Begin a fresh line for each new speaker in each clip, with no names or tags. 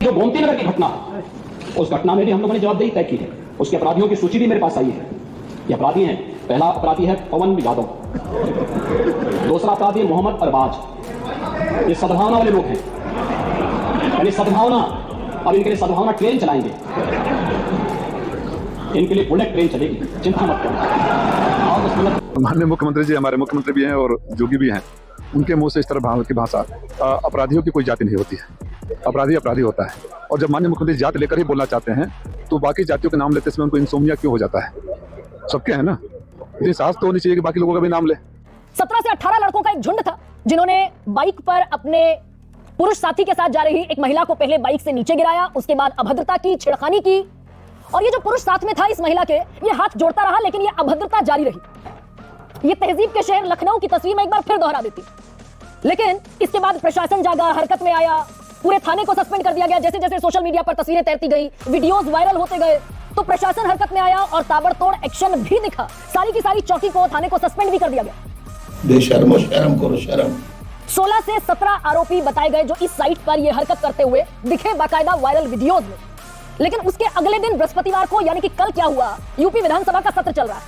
जो गोमती नगर की घटना, उस घटना में भी हम लोगों ने जवाबदेही तय की है। उसके अपराधियों की सूची भी मेरे पास आई है। ये अपराधी हैं, पहला अपराधी है पवन यादव, दूसरा अपराधी है मोहम्मद अरबाज। ये सद्भावना वाले लोग हैं, यानी सद्भावना। अब इनके लिए सद्भावना ट्रेन चलाएंगे, इनके लिए बुलेट ट्रेन चलेगी, चिंता मत करो।
माननीय मुख्यमंत्री जी हमारे मुख्यमंत्री भी हैं और जोगी भी हैं, उनके मुंह से इस तरह की भाषा, अपराधियों की कोई जाति नहीं होती है, अपराधी अपराधी होता है। और जब माननीय मुख्यमंत्री जाति लेकर ही बोलना चाहते हैं तो बाकी जातियों के नाम लेते समय उनको इंसोमिया क्यों हो जाता है? सबके है ना, इतनी साहस तो होनी चाहिए कि बाकी लोगों का भी नाम ले।
17 से 18 लड़कों का एक झुंड था जिन्होंने बाइक पर अपने पुरुष साथी के साथ जा रही एक महिला को पहले बाइक से नीचे गिराया, उसके बाद अभद्रता की, छेड़खानी की। और ये जो पुरुष साथ में था इस महिला के, ये हाथ जोड़ता रहा, लेकिन ये अभद्रता जारी रही। ये तहजीब के शहर लखनऊ की तस्वीर में एक बार फिर दोहरा देती। लेकिन इसके बाद प्रशासन जागा, हरकत में आया, पूरे थाने को सस्पेंड कर दिया गया। जैसे जैसे सोशल मीडिया पर तस्वीरें तैरती गई, वीडियोस वायरल होते गए, तो प्रशासन हरकत में आया और ताबड़तोड़ एक्शन भी दिखा। सारी की सारी चौकी को, थाने को सस्पेंड भी कर दिया गया।
बेशर्मो शर्म करो शर्म।
16 से 17 आरोपी बताए गए जो इस साइट पर यह हरकत करते हुए दिखे बाकायदा वायरल वीडियोस में। लेकिन उसके अगले दिन बृहस्पतिवार को, यानी कि कल क्या हुआ, यूपी विधानसभा का सत्र चल रहा है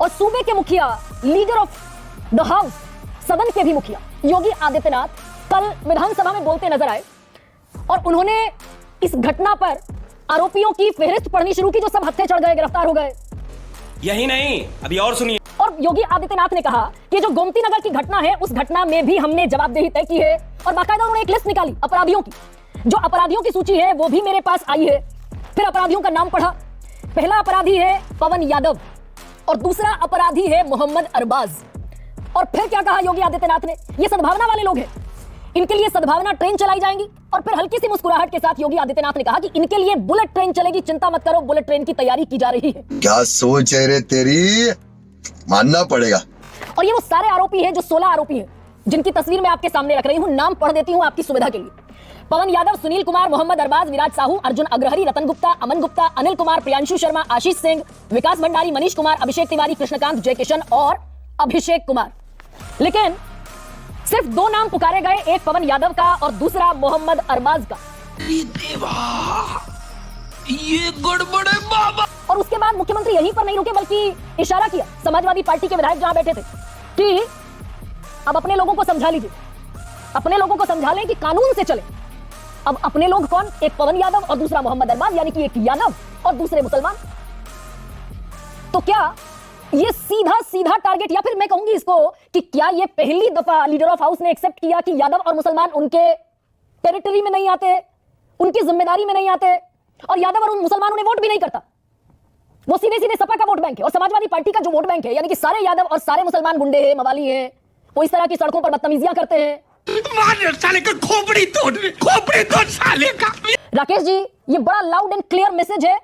और सूबे के मुखिया, लीडर ऑफ द हाउस, सदन के भी मुखिया योगी आदित्यनाथ कल विधानसभा में बोलते नजर आए और उन्होंने इस घटना पर आरोपियों की फेहरिस्त पढ़नी शुरू की जो सब हत्थे चढ़ गए, गिरफ्तार हो गए।
यही नहीं, अभी और सुनिए।
और योगी आदित्यनाथ ने कहा कि जो गोमती नगर की घटना है, उस घटना में भी हमने जवाबदेही तय की है। और बाकायदा उन्होंने एक लिस्ट निकाली अपराधियों की। जो अपराधियों की सूची है वो भी मेरे पास आई है। फिर अपराधियों का नाम पढ़ा। पहला अपराधी है पवन यादव और दूसरा अपराधी है मोहम्मद अरबाज। और फिर क्या कहा योगी आदित्यनाथ ने, ये सद्भावना वाले लोग हैं, इनके लिए सद्भावना ट्रेन चलाई जाएंगी। और फिर हल्की सी मुस्कुराहट के साथ योगी आदित्यनाथ ने कहा कि इनके लिए बुलेट ट्रेन चलेगी, चिंता मत करो, बुलेट ट्रेन की तैयारी की जा रही है।
क्या सोच है रे तेरी, मानना पड़ेगा।
और ये वो सारे आरोपी हैं, जो 16 आरोपी हैं, जिनकी तस्वीर मैं आपके सामने रख रही हूं। नाम पढ़ देती हूं आपकी सुविधा के लिए। पवन यादव, सुनील कुमार, मोहम्मद अरबाज, विराज साहू, अर्जुन अग्रहरी, रतन गुप्ता, अमन गुप्ता, अनिल कुमार, प्रियांशु शर्मा, आशीष सिंह, विकास भंडारी, मनीष कुमार, अभिषेक तिवारी, कृष्णकांत, जय किशन और अभिषेक कुमार। लेकिन सिर्फ 2 नाम पुकारे गए, एक पवन यादव का और दूसरा मोहम्मद अरबाज का।
ये गड़बड़ है बाबा।
और उसके बाद मुख्यमंत्री यहीं पर नहीं रुके, बल्कि इशारा किया समाजवादी पार्टी के विधायक जहां बैठे थे कि अब अपने लोगों को समझा लीजिए, अपने लोगों को समझा लें कि कानून से चले। अब अपने लोग कौन? एक पवन यादव और दूसरा मोहम्मद अरबाज, यानी कि एक यादव और दूसरे मुसलमान। तो क्या ये सीधा सीधा टारगेट, या फिर मैं कहूंगी इसको कि क्या ये पहली दफा लीडर ऑफ हाउस ने एक्सेप्ट किया कि यादव और मुसलमान उनके टेरिटरी में नहीं आते, उनकी जिम्मेदारी में नहीं आते, और यादव और मुसलमान उन्हें वोट भी नहीं करता। वो सीधे सीधे सपा का वोट बैंक है और समाजवादी पार्टी का जो वोट बैंक है, यानी कि सारे यादव और सारे मुसलमान गुंडे हैं, मवाली हैं, वो इस तरह की सड़कों पर बदतमीजियां करते हैं।
साले का खोपड़ी तोड़ साले का।
राकेश जी, ये बड़ा लाउड एंड क्लियर मैसेज है,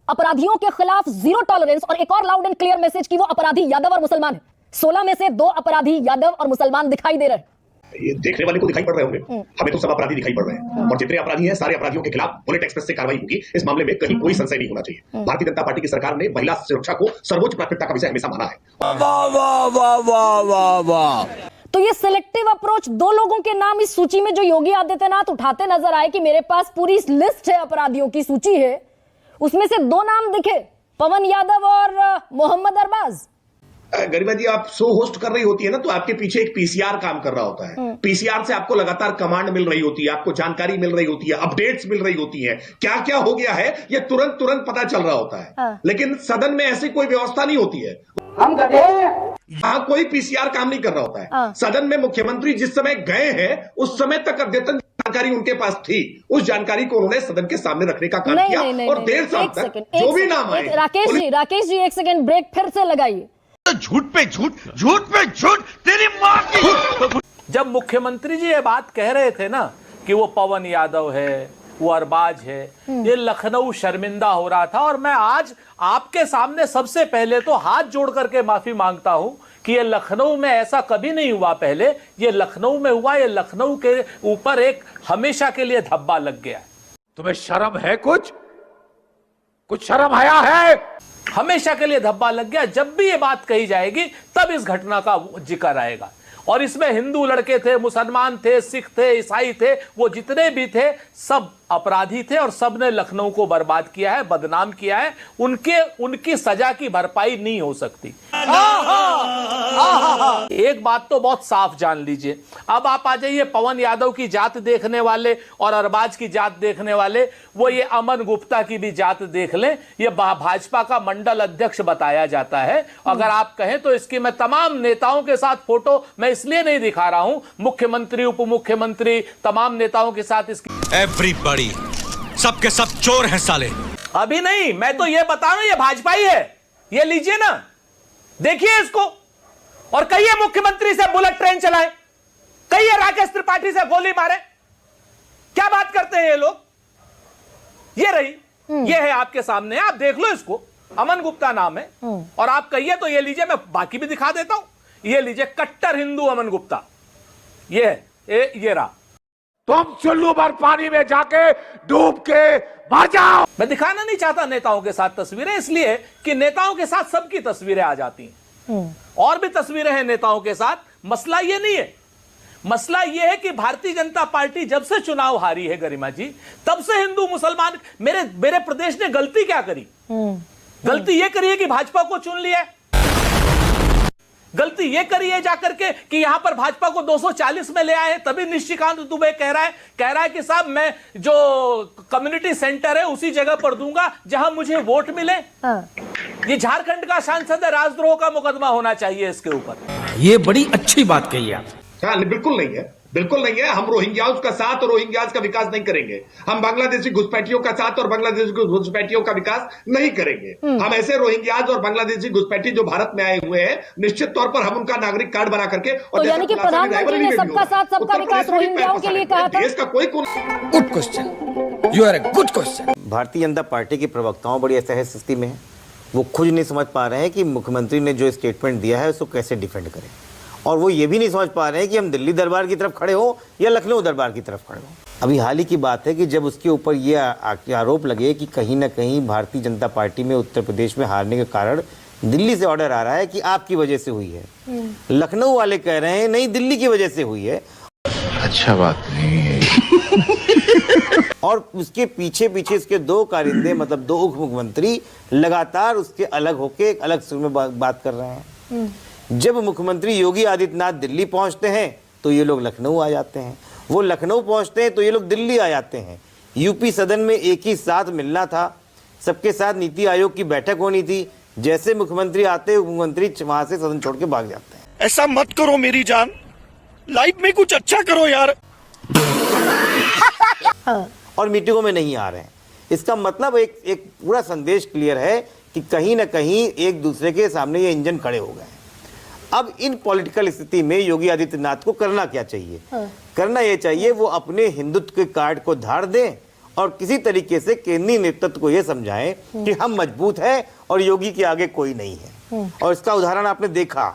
अपराधियों के खिलाफ जीरो टॉलरेंस। और एक और लाउड एंड क्लियर मैसेज कि वो अपराधी यादव और मुसलमान है। 16 में से 2 अपराधी यादव और मुसलमान दिखाई दे रहे हैं।
ये देखने वाले को दिखाई पड़ रहे होंगे, हमें तो सब अपराधी दिखाई पड़ रहे हैं। और जितने अपराधी हैं, सारे अपराधियों के खिलाफ बुलेट एक्सप्रेस से कार्रवाई होगी। इस मामले में कहीं कोई संशय नहीं होना चाहिए। भारतीय जनता पार्टी की सरकार ने महिला सुरक्षा को सर्वोच्च प्राथमिकता का विषय हमेशा माना है।
वाह वाह वाह वाह वाह वाह।
तो ये सिलेक्टिव अप्रोच, 2 लोगों के नाम इस सूची में जो योगी आदित्यनाथ उठाते नजर आए कि मेरे पास पूरी लिस्ट है, अपराधियों की सूची है, उसमें से 2 नाम दिखे, पवन यादव और मोहम्मद अरबाज।
गरिमा जी, आप शो होस्ट कर रही होती है ना, तो आपके पीछे एक पीसीआर काम कर रहा होता है। पीसीआर से आपको लगातार कमांड मिल रही होती है, आपको जानकारी मिल रही होती है, अपडेट्स मिल रही होती है, क्या क्या हो गया है ये तुरंत पता चल रहा होता है। लेकिन सदन में ऐसी कोई व्यवस्था नहीं होती है।
हम गधे हैं।
यहाँ कोई पीसीआर काम नहीं कर रहा होता है। सदन में मुख्यमंत्री जिस समय गए हैं, उस समय तक अद्यतन जानकारी उनके पास थी। उस जानकारी को उन्होंने सदन के सामने रखने का काम किया और देर शाम तक जो भी नाम आए।
राकेश जी 1 सेकंड ब्रेक फिर से लगाइए।
झूठ पे झूठ, झूठ पे झूठ, तेरी मां की। जब मुख्यमंत्री जी ये बात कह रहे थे ना कि वो पवन यादव है, वो अरबाज है, ये लखनऊ शर्मिंदा हो रहा था। और मैं आज आपके सामने सबसे पहले तो हाथ जोड़ करके माफी मांगता हूं कि ये लखनऊ में ऐसा कभी नहीं हुआ पहले। ये लखनऊ में हुआ, ये लखनऊ के ऊपर एक हमेशा के लिए धब्बा लग गया। तुम्हें शर्म है? कुछ शर्म आया है? हमेशा के लिए धब्बा लग गया। जब भी ये बात कही जाएगी तब इस घटना का जिक्र आएगा। और इसमें हिंदू लड़के थे, मुसलमान थे, सिख थे, ईसाई थे, वो जितने भी थे सब अपराधी थे और सबने लखनऊ को बर्बाद किया है, बदनाम किया है। उनकी सजा की भरपाई नहीं हो सकती। एक बात तो बहुत साफ जान लीजिए, अब आप आ जाइए पवन यादव की जात देखने वाले और अरबाज की जात देखने वाले, वो ये अमन गुप्ता की भी जात देख लें। ये भाजपा का मंडल अध्यक्ष बताया जाता है। अगर आप कहें तो इसकी मैं तमाम नेताओं के साथ फोटो मैं इसलिए नहीं दिखा रहा हूं, मुख्यमंत्री, उप मुख्यमंत्री, तमाम नेताओं के साथ इसकी
एवरीबॉडी, सबके सब चोर हैं साले।
अभी नहीं, मैं तो ये बता रहा हूं, ये भाजपा ही है। ये लीजिए ना, देखिए इसको, और कहिए मुख्यमंत्री से बुलेट ट्रेन चलाए, कहिए राकेश त्रिपाठी से गोली मारे। क्या बात करते हैं ये लोग। ये रही, ये है आपके सामने, आप देख लो इसको, अमन गुप्ता नाम है। और आप कहिए तो ये लीजिए, मैं बाकी भी दिखा देता हूं। ये लीजिए, कट्टर हिंदू अमन गुप्ता, ये है, ये रहा।
तुम चुल्लू भर पानी में जाके डूब के मर जाओ।
मैं दिखाना नहीं चाहता नेताओं के साथ तस्वीरें, इसलिए कि नेताओं के साथ सबकी तस्वीरें आ जाती हैं। और भी तस्वीरें हैं नेताओं के साथ। मसला ये नहीं है, मसला ये है कि भारतीय जनता पार्टी जब से चुनाव हारी है गरिमा जी, तब से हिंदू मुसलमान, मेरे प्रदेश ने गलती क्या करी? गलती ये करी है कि भाजपा को चुन लिया है। गलती ये करी है जाकर के कि यहां पर भाजपा को 240 में ले आए हैं। तभी निशिकांत दुबे कह रहा है कि साहब मैं जो कम्युनिटी सेंटर है उसी जगह पर दूंगा जहां मुझे वोट मिले। ये झारखंड का सांसद है, राजद्रोह का मुकदमा होना चाहिए इसके ऊपर।
ये बड़ी अच्छी बात कही आप।
हाँ, बिल्कुल नहीं है, बिल्कुल नहीं है। हम रोहिंग्याओं का साथ और रोहिंग्याज का विकास नहीं करेंगे। हम बांग्लादेशी घुसपैठियों का साथ और बांग्लादेशी घुसपैठियों का विकास नहीं करेंगे। हम ऐसे रोहिंग्याज और बांग्लादेशी घुसपैठी जो भारत में आए हुए हैं, निश्चित तौर पर हम उनका नागरिक कार्ड बना करके,
तो यानी कि प्रधानमंत्री ने सबका साथ सबका विकास रोहिंग्याओं के लिए कहा था।
देश का कोई
good question, you are a good question.
Bharatiya Janata party के प्रवक्ताओं बड़ी असहज स्थिति में है। वो खुद नहीं समझ पा रहे हैं कि मुख्यमंत्री ने जो स्टेटमेंट दिया है उसको कैसे डिफेंड करें, और वो ये भी नहीं समझ पा रहे हैं कि हम दिल्ली दरबार की तरफ खड़े हो या लखनऊ दरबार की तरफ खड़े हो। अभी हाल ही की बात है कि जब उसके ऊपर ये आरोप लगे कि कहीं ना कहीं भारतीय जनता पार्टी में उत्तर प्रदेश में हारने के कारण दिल्ली से ऑर्डर आ रहा है कि आपकी वजह से हुई है। लखनऊ वाले कह रहे हैं नहीं, दिल्ली की वजह से हुई है।
अच्छा बात नहीं है।
और उसके पीछे इसके दो कारिंदे, मतलब दो उप मुख्यमंत्री लगातार उसके अलग होके एक अलग सुर में बात कर रहे हैं। जब मुख्यमंत्री योगी आदित्यनाथ दिल्ली पहुंचते हैं तो ये लोग लखनऊ आ जाते हैं, वो लखनऊ पहुंचते हैं तो ये लोग दिल्ली आ जाते हैं। यूपी सदन में एक ही साथ मिलना था, सबके साथ नीति आयोग की बैठक होनी थी। जैसे मुख्यमंत्री आते, मुख्यमंत्री वहां से सदन छोड़ के भाग जाते हैं।
ऐसा मत करो मेरी जान, लाइफ में कुछ अच्छा करो यार।
और मीटिंगों में नहीं आ रहे हैं। इसका मतलब एक पूरा संदेश क्लियर है कि कहीं ना कहीं एक दूसरे के सामने ये इंजन खड़े हो गए। अब इन पॉलिटिकल स्थिति में योगी आदित्यनाथ को करना क्या चाहिए? करना यह चाहिए वो अपने हिंदुत्व के कार्ड को धार दें और किसी तरीके से केंद्रीय नेतृत्व को यह समझाएं कि हम मजबूत हैं और योगी के आगे कोई नहीं है। और इसका उदाहरण आपने देखा